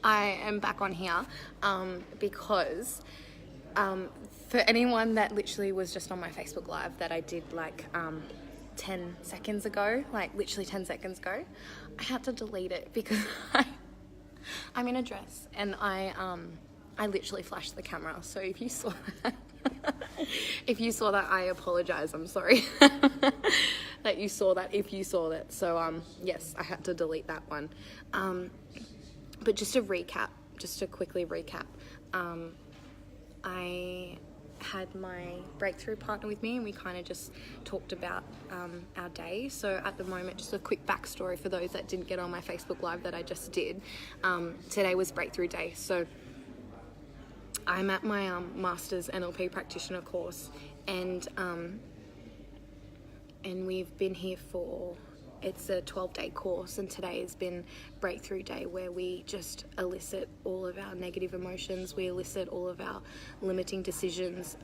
I am back on here because for anyone that literally was just on my Facebook Live that I did like 10 seconds ago, like literally 10 seconds ago, I had to delete it because I'm in a dress and I literally flashed the camera. So if you saw that, I apologize. I'm sorry that you saw that, if you saw that. So yes, I had to delete that one. But just to quickly recap, I had my breakthrough partner with me and we kind of just talked about our day. So at the moment, just a quick backstory for those that didn't get on my Facebook Live that I just did. Today was breakthrough day. So I'm at my Master's NLP Practitioner course and we've been here it's a 12-day course, and today has been breakthrough day where we just elicit all of our negative emotions, we elicit all of our limiting decisions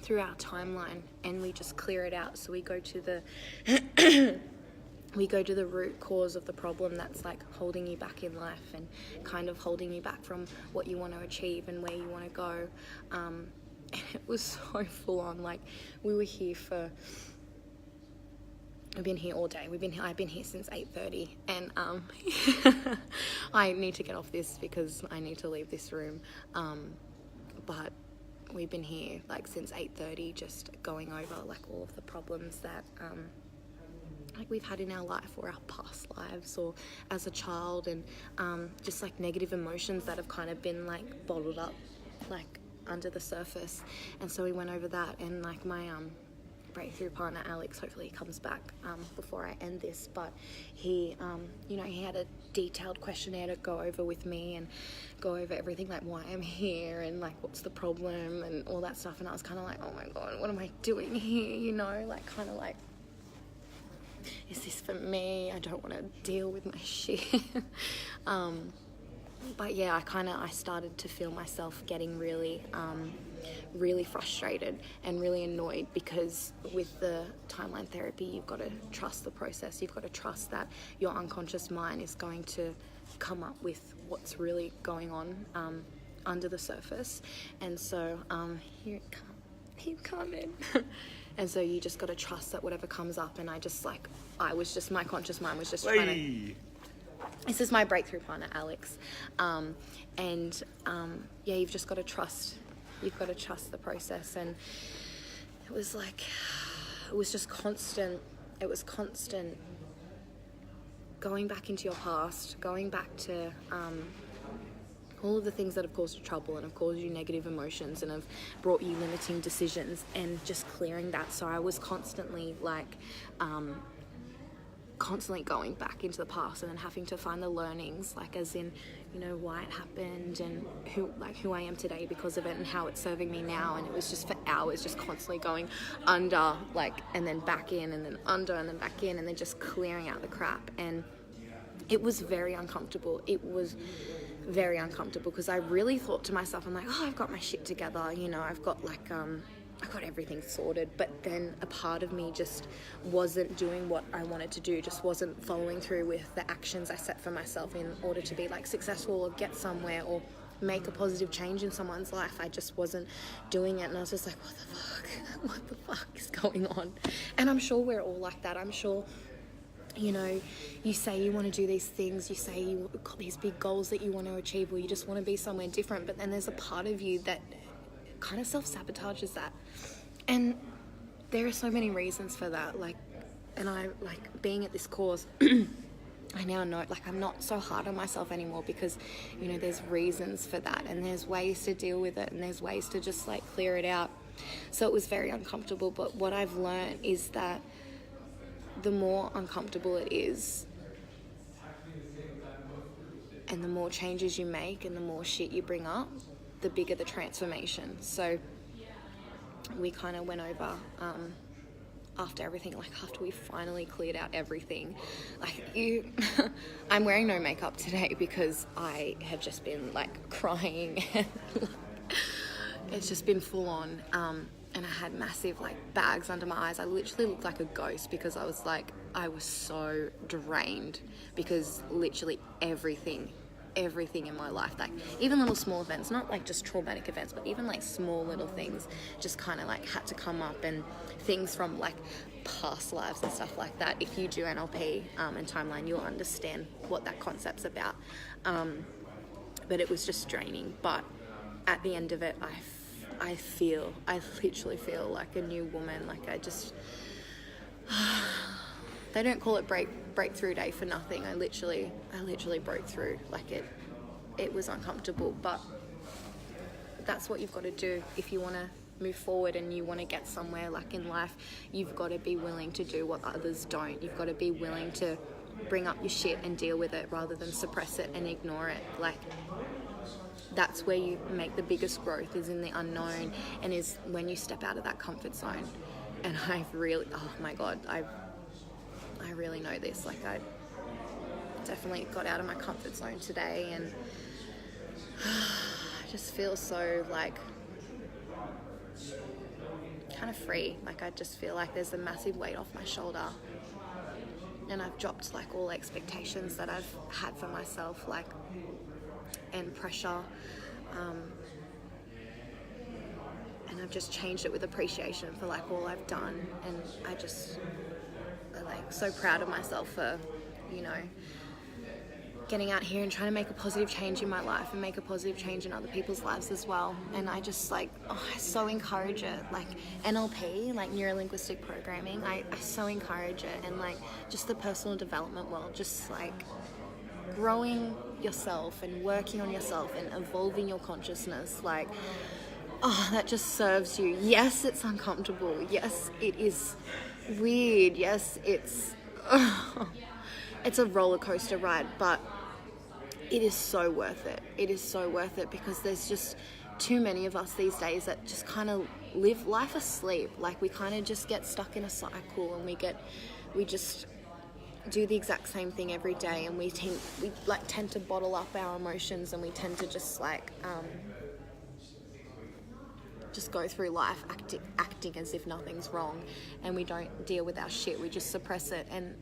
through our timeline, and we just clear it out. So we go to the root cause of the problem that's like holding you back in life and kind of holding you back from what you want to achieve and where you want to go. And it was so full on. Like, we were here I've been here all day. I've been here since 8:30, and I need to get off this because I need to leave this room. But we've been here like since 8:30, just going over like all of the problems that like we've had in our life or our past lives or as a child, and just like negative emotions that have kind of been like bottled up like under the surface. And so we went over that, and like my breakthrough partner Alex, hopefully he comes back before I end this, but he he had a detailed questionnaire to go over with me and go over everything, like why I'm here and like what's the problem and all that stuff. And I was kind of like, oh my god, what am I doing here, like kind of like, is this for me? I don't want to deal with my shit. But yeah, I started to feel myself getting really frustrated and really annoyed, because with the timeline therapy, you've got to trust the process. You've got to trust that your unconscious mind is going to come up with what's really going on under the surface. And so here it comes. He's coming. And so you just got to trust that whatever comes up. And my conscious mind was just trying to... This is my breakthrough partner, Alex. You've just got to trust. You've got to trust the process. And it was just constant. It was constant going back into your past, going back to all of the things that have caused you trouble and have caused you negative emotions and have brought you limiting decisions, and just clearing that. So I was constantly going back into the past and then having to find the learnings, like as in, why it happened and who I am today because of it and how it's serving me now. And it was just for hours, just constantly going under, and then back in and then under and then back in and then just clearing out the crap. And it was very uncomfortable. It was very uncomfortable because I really thought to myself, I'm like, oh, I've got my shit together. I've got I got everything sorted, but then a part of me just wasn't doing what I wanted to do, just wasn't following through with the actions I set for myself in order to be successful or get somewhere or make a positive change in someone's life. I just wasn't doing it, and I was just like, what the fuck is going on? And I'm sure we're all like that. I'm sure, you say you want to do these things, you say you've got these big goals that you want to achieve, or you just want to be somewhere different, but then there's a part of you that kind of self-sabotages that. And there are so many reasons for that, and I being at this course I now know I'm not so hard on myself anymore, because there's reasons for that, and there's ways to deal with it, and there's ways to just clear it out. So it was very uncomfortable, but what I've learned is that the more uncomfortable it is and the more changes you make and the more shit you bring up, the bigger the transformation. So we kind of went over after everything, after we finally cleared out everything, I'm wearing no makeup today because I have just been crying and it's just been full on, and I had massive bags under my eyes. I literally looked like a ghost because I was so drained, because literally everything everything in my life, like even little small events, not like just traumatic events, but even like small little things just kind of like had to come up, and things from like past lives and stuff like that. If you do NLP and timeline, you'll understand what that concept's about. But it was just draining. But at the end of it, I literally feel like a new woman. Like I just, they don't call it breakthrough day for nothing. I literally broke through. Like it was uncomfortable, but that's what you've got to do if you want to move forward and you want to get somewhere. Like in life, you've got to be willing to do what others don't. You've got to be willing to bring up your shit and deal with it rather than suppress it and ignore it. Like that's where you make the biggest growth, is in the unknown, and is when you step out of that comfort zone. And I've really, oh my God, I really know this. Like I definitely got out of my comfort zone today, and I just feel so like kind of free. Like I just feel like there's a massive weight off my shoulder, and I've dropped like all expectations that I've had for myself, like, and pressure, and I've just changed it with appreciation for like all I've done. And I just like so proud of myself for, you know, getting out here and trying to make a positive change in my life and make a positive change in other people's lives as well. And I just like, I so encourage it. Like NLP, like neuro-linguistic programming, I so encourage it. And like just the personal development world, just like growing yourself and working on yourself and evolving your consciousness, like, oh, that just serves you. Yes, it's uncomfortable. Yes, it is weird. Yes, it's a roller coaster ride, but it is so worth it. It is so worth it, because there's just too many of us these days that just kind of live life asleep. Like we kind of just get stuck in a cycle, and we just do the exact same thing every day, and we tend to bottle up our emotions, and we tend to just like just go through life acting as if nothing's wrong, and we don't deal with our shit. We just suppress it, and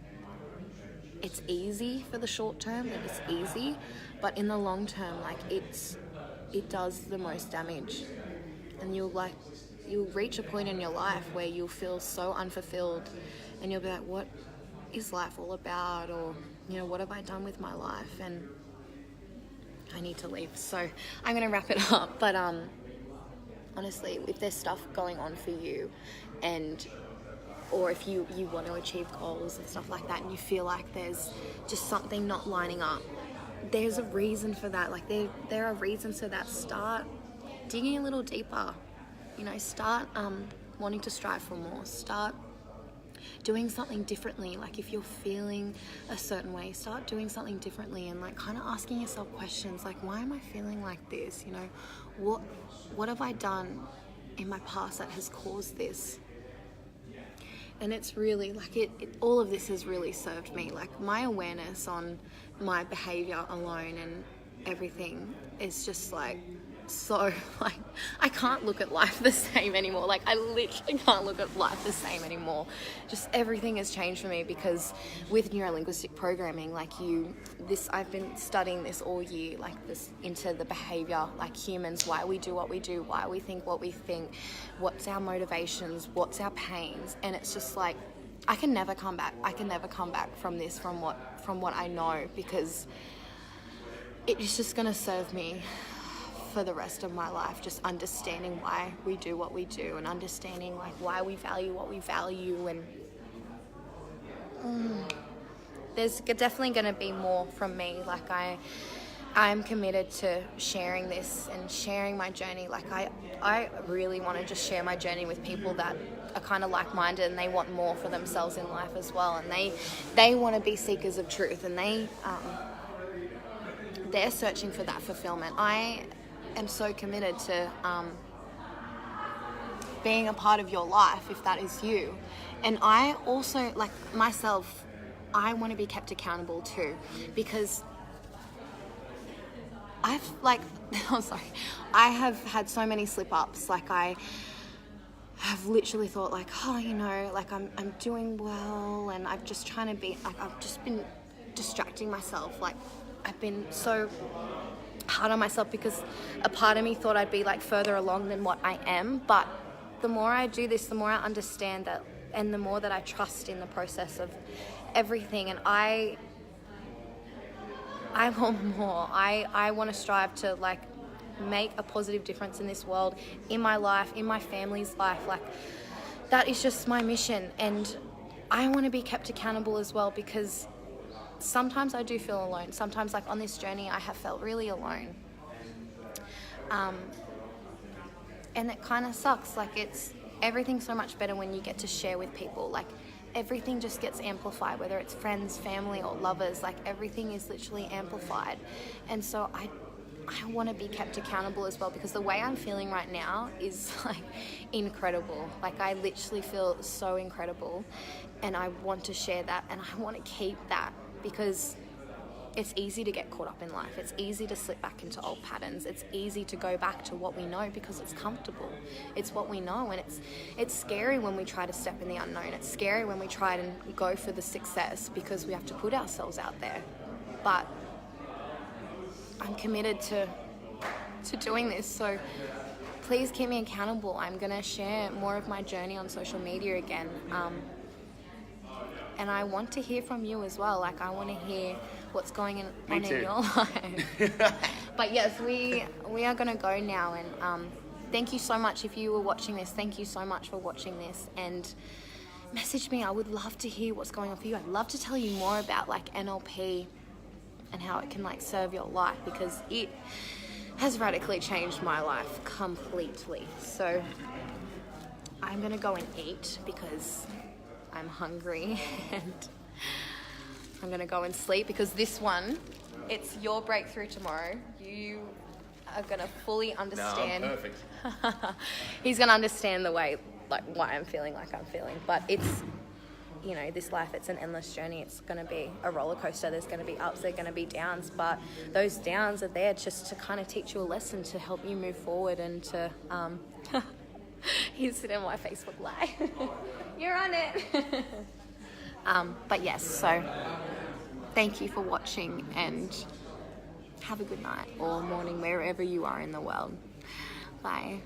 it's easy for the short term, and it's easy, but in the long term, like it does the most damage. And you'll reach a point in your life where you'll feel so unfulfilled, and you'll be like, what is life all about? Or, you know, what have I done with my life? And I need to leave, so I'm gonna wrap it up. But honestly, if there's stuff going on for you, or if you want to achieve goals and stuff like that, and you feel like there's just something not lining up, there's a reason for that. Like there are reasons for that. Start digging a little deeper, you know, start wanting to strive for more, start doing something differently. Like if you're feeling a certain way, start doing something differently, and like kind of asking yourself questions like, why am I feeling like this? You know, what have I done in my past that has caused this? And it's really like all of this has really served me. Like my awareness on my behavior alone and everything is just like, so like I can't look at life the same anymore. Like I literally can't look at life the same anymore. Just everything has changed for me, because with neuro-linguistic programming, like I've been studying this all year, like this into the behavior, like humans, why we do what we do, why we think what we think, what's our motivations, what's our pains. And it's just like I can never come back from this, from what I know, because it's just gonna serve me for the rest of my life, just understanding why we do what we do, and understanding like why we value what we value. And there's definitely going to be more from me. Like I'm committed to sharing this and sharing my journey. Like I really want to just share my journey with people that are kind of like-minded, and they want more for themselves in life as well, and they want to be seekers of truth, and they're searching for that fulfillment. I am so committed to being a part of your life, if that is you. And I also, like myself, I want to be kept accountable too, because I have had so many slip-ups. Like I have literally thought like, oh, you know, like I'm doing well, and I'm just trying to be, like I've just been distracting myself like I've been so hard on myself because a part of me thought I'd be like further along than what I am. But the more I do this, the more I understand that, and the more that I trust in the process of everything. And I want more. I want to strive to like make a positive difference in this world, in my life, in my family's life. Like, that is just my mission. And I want to be kept accountable as well, because sometimes I do feel alone. Sometimes, like on this journey, I have felt really alone. And it kind of sucks. Like, everything's so much better when you get to share with people. Like, everything just gets amplified, whether it's friends, family, or lovers. Like, everything is literally amplified. And so I want to be kept accountable as well, because the way I'm feeling right now is like incredible. Like, I literally feel so incredible, and I want to share that, and I want to keep that, because it's easy to get caught up in life. It's easy to slip back into old patterns. It's easy to go back to what we know because it's comfortable. It's what we know, and it's scary when we try to step in the unknown. It's scary when we try to go for the success, because we have to put ourselves out there. But I'm committed to doing this, so please keep me accountable. I'm gonna share more of my journey on social media again, and I want to hear from you as well. Like, I want to hear what's going on in your life. But yes, we are gonna go now, and thank you so much. If you were watching this, thank you so much for watching this, and message me. I would love to hear what's going on for you. I'd love to tell you more about like NLP and how it can like serve your life, because it has radically changed my life completely. So I'm gonna go and eat because I'm hungry, and I'm gonna go and sleep, because this one, it's your breakthrough tomorrow. You are gonna fully understand. No, I'm perfect. He's gonna understand the way, like, why I'm feeling like I'm feeling. But it's, you know, this life, it's an endless journey. It's going to be a roller coaster. There's going to be ups, there's going to be downs, but those downs are there just to kind of teach you a lesson, to help you move forward, and to he's sitting on my Facebook Live. You're on it. But yes, so thank you for watching, and have a good night or morning wherever you are in the world. Bye.